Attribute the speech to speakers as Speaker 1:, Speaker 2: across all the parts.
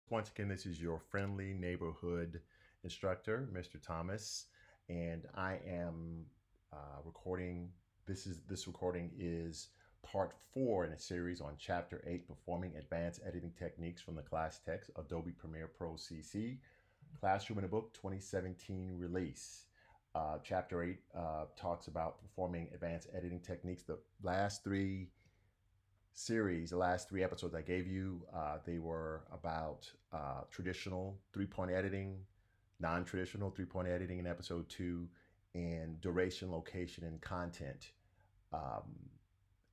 Speaker 1: Once again, this is your friendly neighborhood instructor, Mr. Thomas, and I am recording. This recording is part 4 in a series on Chapter 8, Performing Advanced Editing Techniques from the class text, Adobe Premiere Pro CC, Classroom in a Book 2017 release. Chapter 8 talks about performing advanced editing techniques. The last three episodes I gave you, they were about traditional 3-point editing, non-traditional 3-point editing in episode 2, and duration, location, and content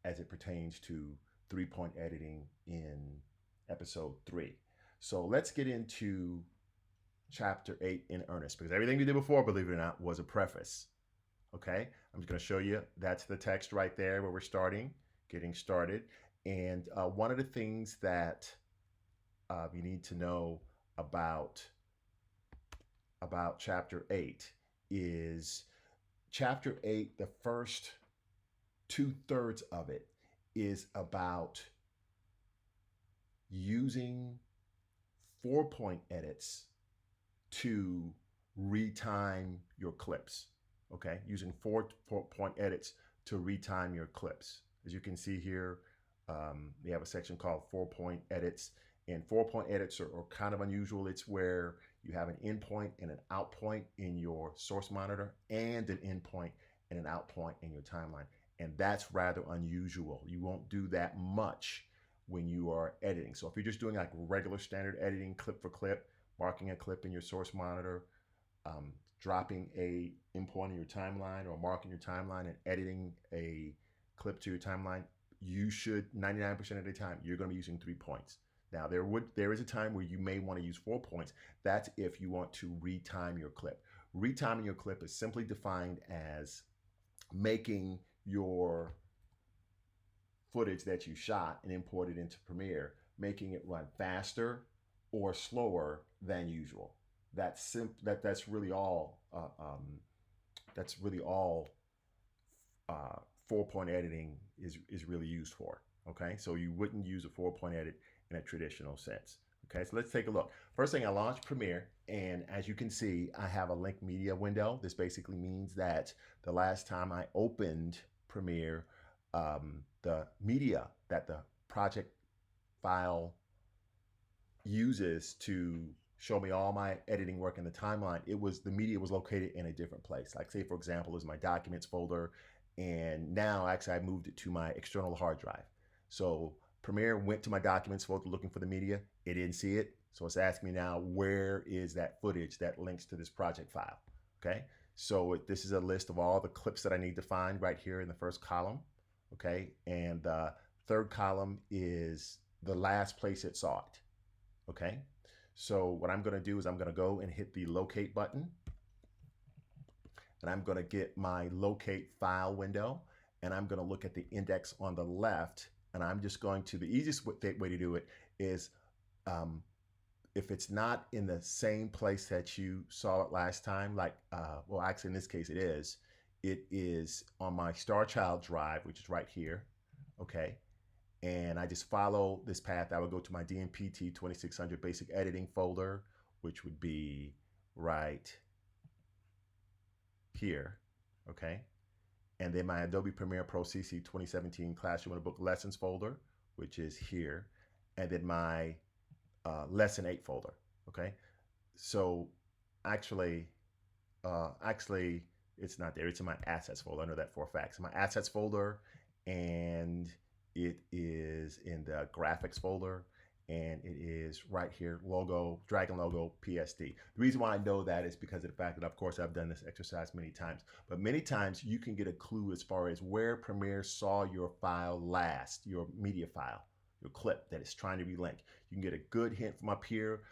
Speaker 1: as it pertains to 3-point editing in episode 3. So let's get into chapter 8 in earnest, because everything we did before, believe it or not, was a preface. Okay, I'm just going to show you. That's the text right there where we're getting started. And one of the things that you need to know about chapter 8 is chapter 8, the first 2/3 of it is about using 4-point edits to retime your clips. Okay, using 4-point edits to retime your clips. As you can see here, we have a section called 4-point edits, and 4-point edits are kind of unusual. It's where you have an in point and an out point in your source monitor and an in point and an out point in your timeline. And that's rather unusual. You won't do that much when you are editing. So if you're just doing like regular standard editing, clip for clip, marking a clip in your source monitor, dropping a in point in your timeline, or marking your timeline and editing a clip to your timeline, you should 99% of the time you're going to be using 3 points. Now there is a time where you may want to use 4 points. That's if you want to retime your clip. Retiming your clip is simply defined as making your footage that you shot and imported into Premiere, making it run faster or slower than usual. That's really all. That's really all 4-point editing is really used for. Okay, so you wouldn't use a 4-point edit in a traditional sense. Okay, so let's take a look. First thing, I launched Premiere, and as you can see, I have a link media window. This basically means that the last time I opened Premiere, the media that the project file uses to show me all my editing work in the timeline, the media was located in a different place. Like, say, for example, is my documents folder, and now actually I moved it to my external hard drive. So Premiere went to my documents folder looking for the media. It didn't see it. So it's asking me now, where is that footage that links to this project file? Okay, so this is a list of all the clips that I need to find right here in the first column. Okay, and the third column is the last place it saw it. Okay, so what I'm going to do is I'm going to go and hit the locate button, and I'm going to get my locate file window, and I'm going to look at the index on the left, and I'm just going to, the easiest way to do it is if it's not in the same place that you saw it last time, like, well, actually in this case it is on my Star Child drive, which is right here. Okay, and I just follow this path. I would go to my DMPT 2600 basic editing folder, which would be right here. Okay, and then my Adobe Premiere Pro CC 2017 Classroom in a Book Lessons folder, which is here, and then my Lesson 8 folder. Okay, so actually it's not there. It's in my Assets folder. I know that for a fact. So my Assets folder, and it is in the Graphics folder, and it is right here, logo, Dragon logo, PSD. The reason why I know that is because of the fact that, of course, I've done this exercise many times, but many times you can get a clue as far as where Premiere saw your file last, your media file, your clip that it's trying to relink. You can get a good hint from up here.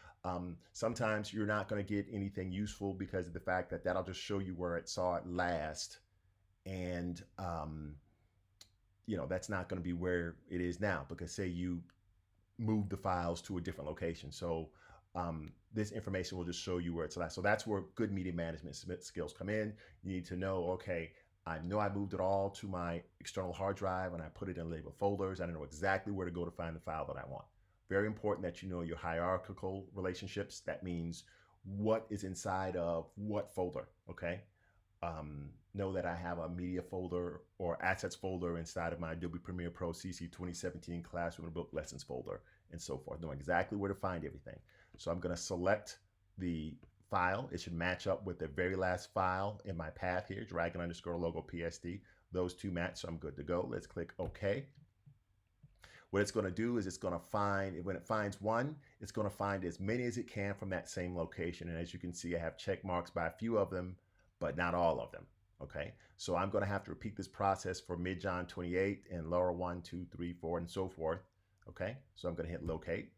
Speaker 1: Sometimes you're not going to get anything useful because of the fact that that'll just show you where it saw it last, and that's not going to be where it is now, because say you move the files to a different location. So this information will just show you where it's last. So that's where good media management skills come in. You need to know, okay, I know I moved it all to my external hard drive and I put it in labeled folders. I don't know exactly where to go to find the file that I want. Very important that you know your hierarchical relationships. That means what is inside of what folder, okay? Know that I have a media folder or assets folder inside of my Adobe Premiere Pro CC 2017 Classroom and Book Lessons folder and so forth. Know exactly where to find everything. So I'm going to select the file. It should match up with the very last file in my path here, dragon underscore logo PSD. Those two match, so I'm good to go. Let's click OK. What it's going to do is it's going to find, when it finds one, it's going to find as many as it can from that same location. And as you can see, I have check marks by a few of them, but not all of them. Okay, so I'm going to have to repeat this process for Midjohn 28 and Laura 1, 2, 3, 4, and so forth. Okay, so I'm going to hit locate.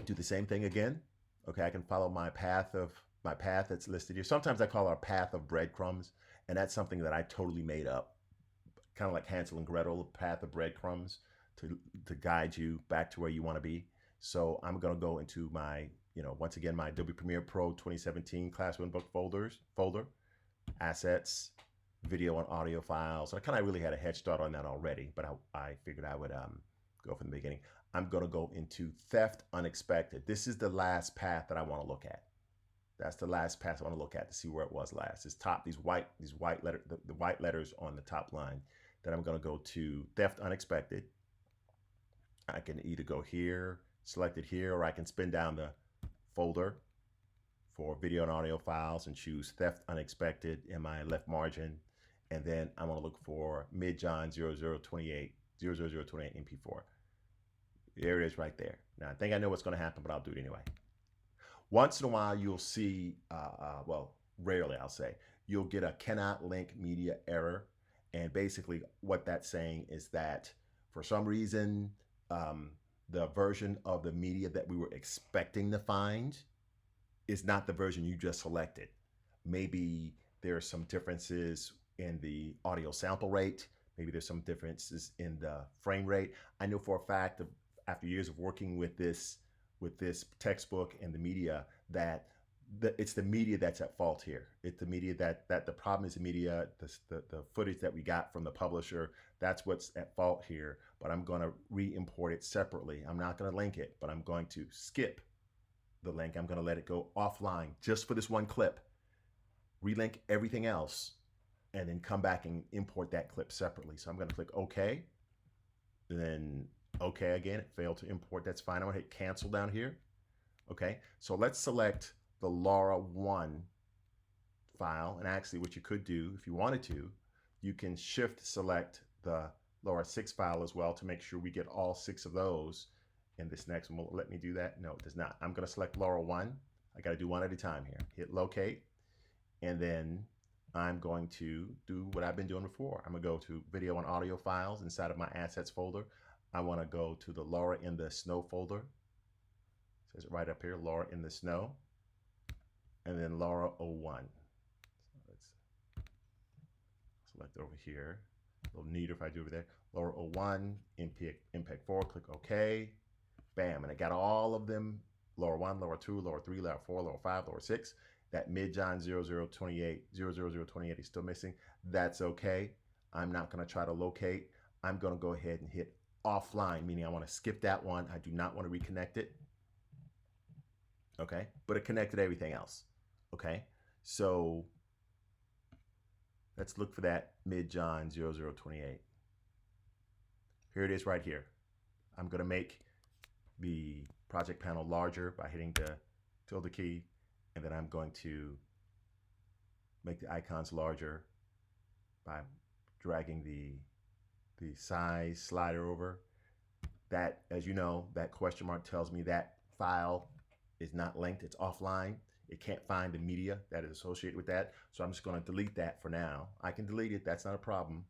Speaker 1: Do the same thing again. Okay, I can follow my path that's listed here. Sometimes I call it a path of breadcrumbs, and that's something that I totally made up. Kind of like Hansel and Gretel, path of breadcrumbs to guide you back to where you want to be. So I'm going to go into my, once again, my Adobe Premiere Pro 2017 Classroom Book folder, assets, video and audio files. I kind of really had a head start on that already, but I figured I would go from the beginning. I'm going to go into theft unexpected. This is the last path that I want to look at. That's the last path I want to look at to see where it was last. This top, the white letters on the top line. Then I'm going to go to theft unexpected. I can either go here, select it here, or I can spin down the folder for video and audio files and choose theft unexpected in my left margin. And then I'm going to look for Midjohn 0028 MP4. There it is right there. Now I think I know what's going to happen, but I'll do it anyway. Once in a while, you'll see, well, rarely I'll say, you'll get a cannot link media error. And basically what that's saying is that for some reason, the version of the media that we were expecting to find is not the version you just selected. Maybe there are some differences in the audio sample rate. Maybe there's some differences in the frame rate. I know for a fact, after years of working with this textbook and the media, that it's the media that's at fault here. It's the media that the problem is the media, the footage that we got from the publisher. That's what's at fault here. But I'm going to re-import it separately. I'm not going to link it, but I'm going to skip the link. I'm going to let it go offline just for this one clip. Relink everything else, and then come back and import that clip separately. So I'm going to click OK. Then OK again. It failed to import. That's fine. I'm going to hit cancel down here. Okay. So let's select the Laura 1 file. And actually what you could do, if you wanted to, you can shift select the Laura 6 file as well to make sure we get all 6 of those in this next one. Will it let me do that? No, it does not. I'm going to select Laura 1. I got to do one at a time here. Hit locate. And then I'm going to do what I've been doing before. I'm going to go to video and audio files inside of my assets folder. I want to go to the Laura in the Snow folder. It says it right up here, Laura in the Snow. And then Laura 01. So let's select over here. A little neater if I do over there. Laura 01, MPEG 4, click OK. Bam, and I got all of them. Laura 1, Laura 2, Laura 3, Laura 4, Laura 5, Laura 6. That Midjohn 0028 is still missing. That's okay. I'm not going to try to locate. I'm going to go ahead and hit offline, meaning I want to skip that one. I do not want to reconnect it. Okay, but it connected everything else. Okay, so let's look for that Midjohn 0028. Here it is right here. I'm going to make the project panel larger by hitting the tilde key, and then I'm going to make the icons larger by dragging the size slider over. That, as you know, that question mark tells me that file is not linked, it's offline. It can't find the media that is associated with that. So I'm just going to delete that for now. I can delete it, that's not a problem.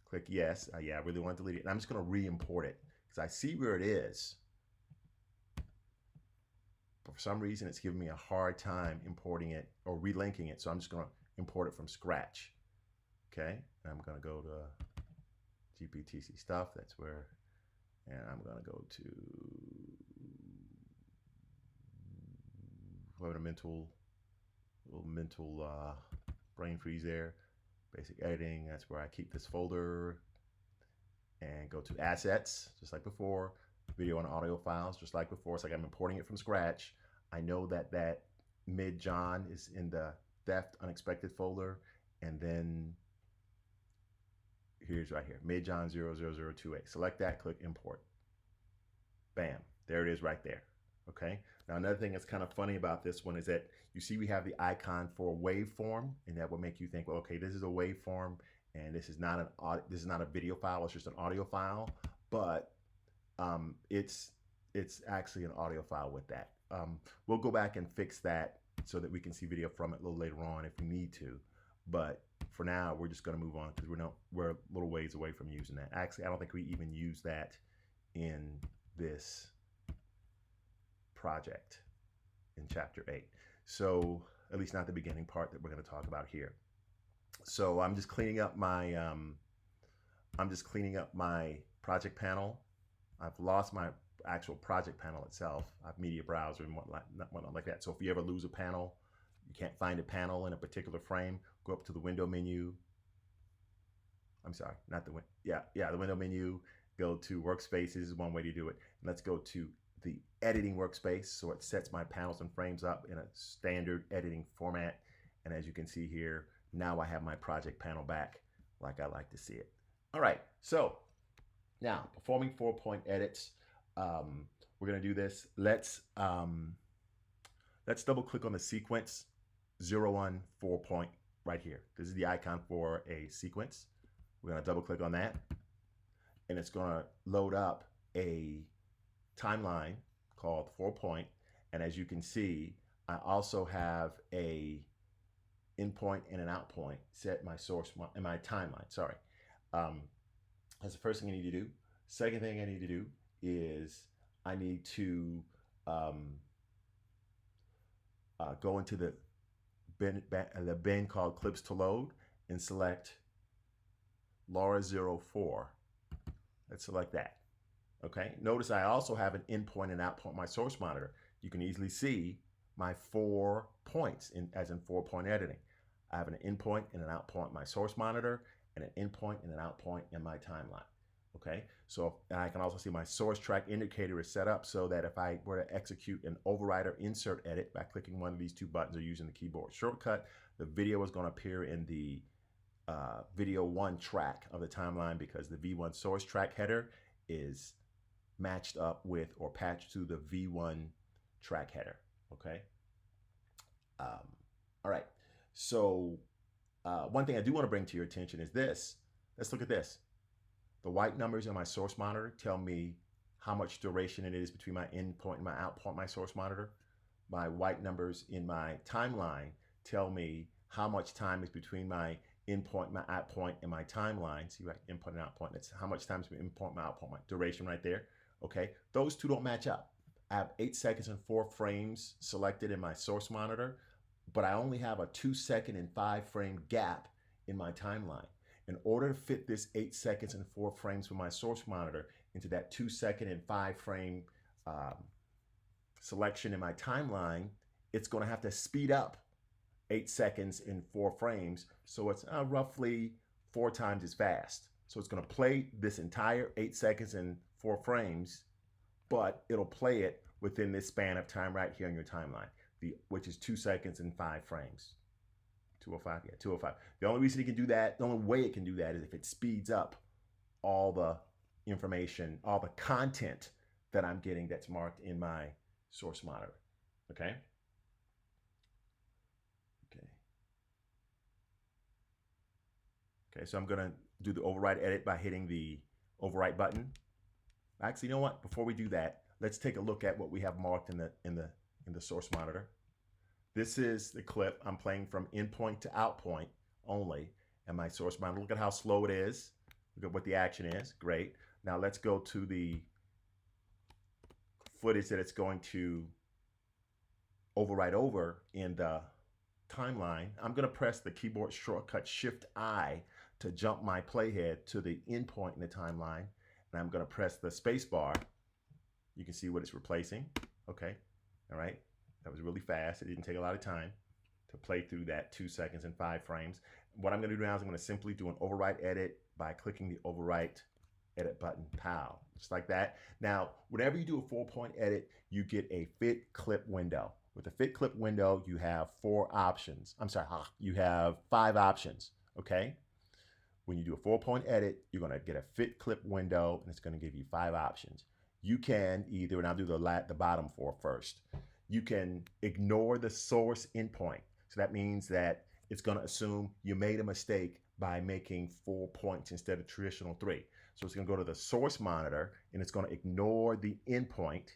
Speaker 1: Click yes, yeah, I really want to delete it. And I'm just going to re-import it because I see where it is. But for some reason, it's giving me a hard time importing it or relinking it. So I'm just going to import it from scratch. Okay, and I'm going to go to GPTC stuff. That's where, and I'm going to go to a mental brain freeze there. Basic editing, that's where I keep this folder. and go to assets, just like before, video and audio files, just like before. It's like I'm importing it from scratch. I know that that mid John is in the theft unexpected folder, and then here's right here, mid John 00028. Select that, click import. Bam, there it is right there. Okay, now another thing that's kind of funny about this one is that you see we have the icon for waveform, and that will make you think, well, okay, this is a waveform, and this is not a video file, it's just an audio file, but it's actually an audio file with that. We'll go back and fix that so that we can see video from it a little later on if we need to, but for now we're just going to move on because we're a little ways away from using that. Actually, I don't think we even use that in this project in chapter 8, so at least not the beginning part that we're going to talk about here. So I'm just cleaning up my project panel. I've lost my actual project panel itself. I have media browser and whatnot like that. So if you ever lose a panel, you can't find a panel in a particular frame, go up to the window menu. I'm sorry, not the the window menu. Go to workspaces is one way to do it. Let's go to the editing workspace, so it sets my panels and frames up in a standard editing format. And as you can see here, now I have my project panel back like I like to see it. All right, so now performing 4-point edits. We're gonna do this. Let's double click on the sequence 01 4-point right here. This is the icon for a sequence. We're gonna double click on that, and it's gonna load up a timeline called 4-point. And as you can see, I also have a in point and an out point set my source in my timeline. Sorry. That's the first thing I need to do. Second thing I need to do is I need to go into the bin called clips to load and select Laura 04. Let's select that. Okay, notice I also have an in point and out point my source monitor. You can easily see my 4 points as in 4-point editing. I have an in point and an out point my source monitor, and an in point and an out point in my timeline. Okay, so and I can also see my source track indicator is set up so that if I were to execute an override or insert edit by clicking one of these 2 buttons or using the keyboard shortcut, the video is going to appear in the video 1 track of the timeline because the V1 source track header is matched up with or patched to the V1 track header. Okay. All right. So one thing I do want to bring to your attention is this. Let's look at this. The white numbers in my source monitor tell me how much duration it is between my in point and my out point, my source monitor. My white numbers in my timeline tell me how much time is between my in point, my out point, and my timeline. See, right, in point and out point. That's how much time is between in point, my out point, my duration right there. Okay, those 2 don't match up. I have 8 seconds and 4 frames selected in my source monitor, but I only have a 2-second and 5-frame gap in my timeline. In order to fit this 8 seconds and 4 frames from my source monitor into that 2-second and 5-frame selection in my timeline, it's going to have to speed up 8 seconds and 4 frames, so it's roughly 4 times as fast. So it's going to play this entire 8 seconds and 4 frames, but it'll play it within this span of time right here on your timeline, which is 2 seconds and 5 frames. 205, yeah, 205. The only reason it can do that, the only way it can do that is if it speeds up all the information, all the content that I'm getting that's marked in my source monitor. Okay? Okay, so I'm gonna do the override edit by hitting the overwrite button. Actually, you know what? Before we do that, let's take a look at what we have marked in the source monitor. This is the clip I'm playing from in point to out point only, and my source monitor. Look at how slow it is. Look at what the action is. Great. Now let's go to the footage that it's going to overwrite over in the timeline. I'm going to press the keyboard shortcut Shift-I to jump my playhead to the end point in the timeline, and I'm going to press the space bar. You can see what it's replacing. Okay, all right, that was really fast. It didn't take a lot of time to play through that 2 seconds and 5 frames. What I'm going to do now is I'm going to simply do an overwrite edit by clicking the overwrite edit button, pow, just like that. Now, whenever you do a 4-point edit, you get a fit clip window. With the fit clip window, you have 4 options. You have 5 options, okay? When you do a 4-point edit, you're gonna get a fit clip window and it's gonna give you 5 options. You can either, and I'll do the bottom 4 first. You can ignore the source endpoint. So that means that it's gonna assume you made a mistake by making 4 points instead of traditional 3. So it's gonna go to the source monitor and it's gonna ignore the endpoint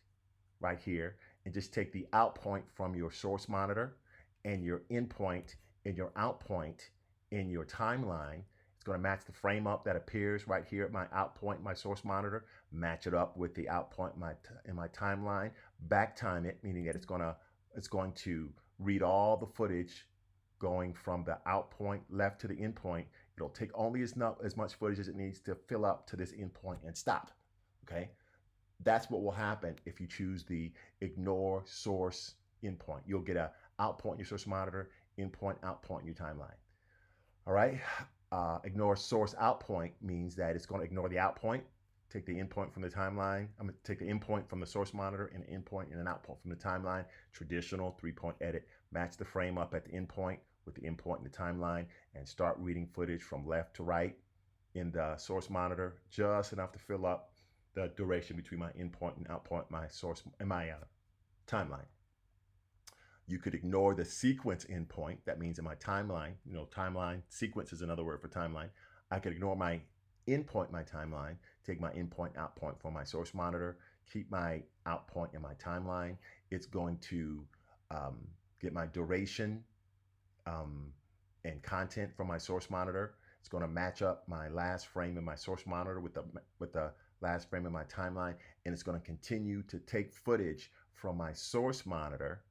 Speaker 1: right here and just take the out point from your source monitor and your endpoint and your out point in your timeline. It's going to match the frame up that appears right here at my out point, my source monitor, match it up with the out point in my timeline, back time it, meaning that it's going to read all the footage going from the out point left to the end point. It'll take only as much footage as it needs to fill up to this end point and stop, okay? That's what will happen if you choose the ignore source endpoint. You'll get a out point in your source monitor, endpoint, out point in your timeline. All right. Ignore source out point means that it's going to ignore the out point, take the endpoint from the timeline. I'm going to take the endpoint from the source monitor and an endpoint and an out point from the timeline. Traditional 3-point edit. Match the frame up at the endpoint with the endpoint in the timeline and start reading footage from left to right in the source monitor, just enough to fill up the duration between my endpoint and out point, my source and my timeline. You could ignore the sequence endpoint. That means in my timeline, timeline, sequence is another word for timeline. I could ignore my endpoint, my timeline, take my endpoint, out point from my source monitor, keep my out point in my timeline. It's going to get my duration and content from my source monitor. It's going to match up my last frame in my source monitor with the last frame in my timeline, and it's going to continue to take footage from my source monitor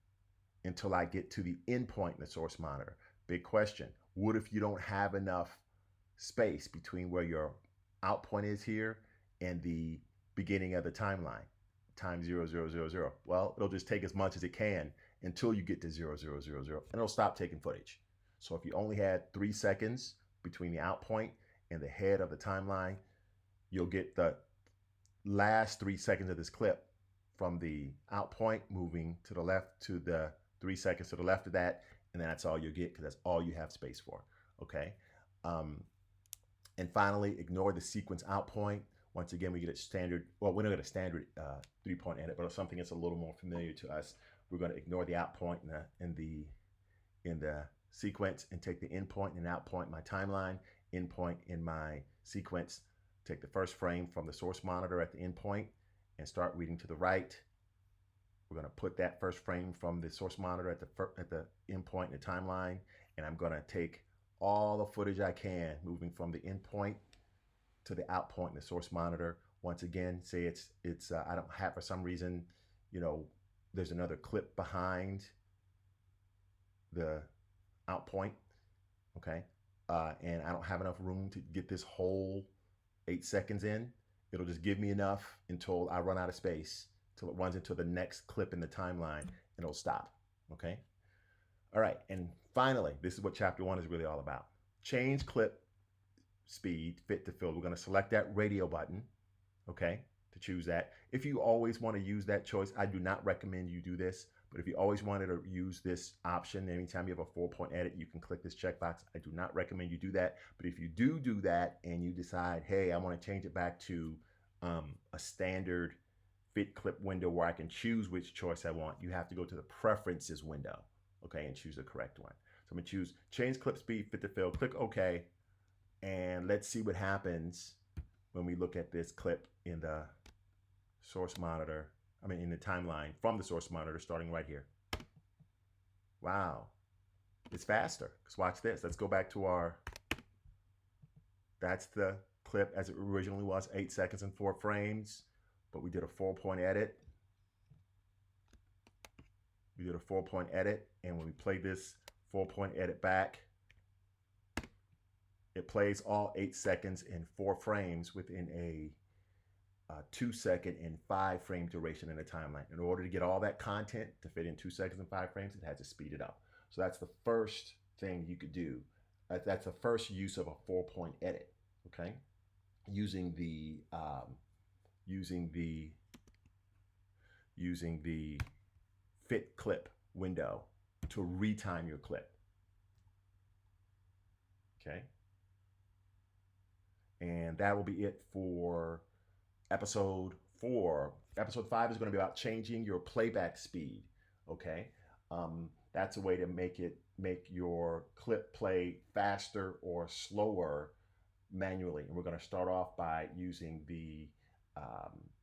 Speaker 1: until I get to the endpoint in the source monitor. Big question. What if you don't have enough space between where your out point is here and the beginning of the timeline? Time 0, 0, 0, 0. Well, it'll just take as much as it can until you get to 0, 0, 0, 0, and it'll stop taking footage. So if you only had 3 seconds between the out point and the head of the timeline, you'll get the last 3 seconds of this clip from the out point moving to the left to the 3 seconds to the left of that, and that's all you get because that's all you have space for, okay? And finally, ignore the sequence out point. Once again, we get a standard, well, we're not going to standard 3-point edit, but something that's a little more familiar to us. We're going to ignore the out point in the sequence and take the endpoint and out point in my timeline, endpoint in my sequence, take the first frame from the source monitor at the endpoint and start reading to the right. We're going to put that first frame from the source monitor at the endpoint in the timeline, and I'm going to take all the footage I can moving from the endpoint to the out point in the source monitor. Once again, say it's I don't have, for some reason, there's another clip behind the out point, okay? And I don't have enough room to get this whole 8 seconds in. It'll just give me enough until I run out of space, till it runs into the next clip in the timeline, and it'll stop, okay? All right, and finally, this is what chapter 1 is really all about. Change clip speed, fit to fill. We're gonna select that radio button, okay, to choose that. If you always wanna use that choice, I do not recommend you do this, but if you always wanted to use this option, anytime you have a 4-point edit, you can click this checkbox. I do not recommend you do that, but if you do that and you decide, hey, I wanna change it back to a standard fit clip window where I can choose which choice I want, you have to go to the preferences window, okay, and choose the correct one. So I'm gonna choose change clip speed, fit to fill, click OK, and let's see what happens when we look at this clip in the source monitor, in the timeline from the source monitor starting right here. Wow, it's faster. Let's watch this. Let's go back to that's the clip as it originally was, 8 seconds and 4 frames, but we did a 4-point edit. We did a 4-point edit, and when we play this 4-point edit back, it plays all 8 seconds and 4 frames within a 2-second and 5-frame duration in the timeline. In order to get all that content to fit in 2 seconds and 5 frames, it had to speed it up. So that's the first thing you could do. That's the first use of a 4-point edit, okay? using the using the using the fit clip window to retime your clip. Okay. And that will be it for episode 4. Episode 5 is going to be about changing your playback speed. Okay. That's a way to make your clip play faster or slower manually. And we're going to start off by using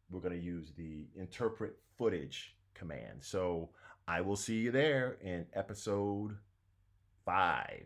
Speaker 1: we're going to use the interpret footage command. So I will see you there in episode 5.